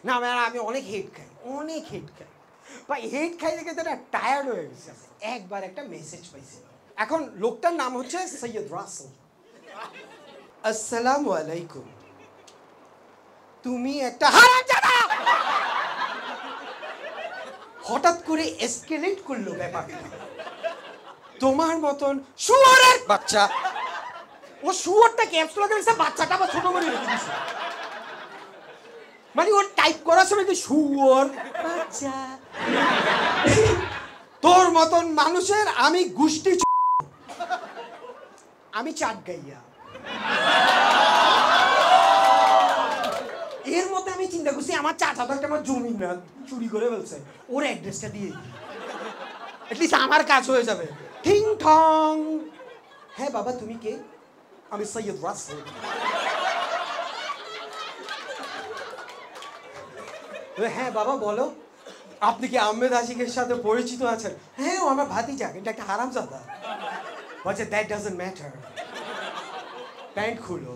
না আমি অনেক হেট খাই ভাই। হেট খাই দেখে তো টায়ার্ড হয়ে গেছে। একবার একটা মেসেজ পাইছি, এখন লোকটার নাম হচ্ছে সৈয়দ রাসেল। আসসালামু আলাইকুম, তুমি একটা হারামজাদা। হঠাৎ করে এসকেলেট করলো ব্যাপারটা। তোমার মতন শুয়োরের বাচ্চা, ও শুয়োরটা ক্যাপস লগে দিয়েছে, বাচ্চাটা আবার ছোট করে রেখে দিয়েছে। মানে ওর টাইপ করার সময় কি শুয়োর বাচ্চা। তোর মতন মানুষের আমি গুষ্টি, আমি চাট গাইয়া। এর মধ্যে আমি চিন্তা করছি আমার চাচা তো একটা আমার জমি না চুরি করে ফেলছে, ওর অ্যাড্রেসটা দিয়ে দিই, এটলিস্ট আমার কাজ হয়ে যাবে। ঠিং ঠং। হ্যাঁ বাবা, তুমি কে? আমি সৈয়দ রাসেল। হ্যাঁ বাবা বলো, আপনি কি আহমেদ আশিকের সাথে পরিচিত আছেন? হ্যাঁ, ও আমার ভাতিজা, এটা একটা হারামজাদা। বলছে দ্যাট ডাজন্ট ম্যাটার। প্যান্ট খুলো।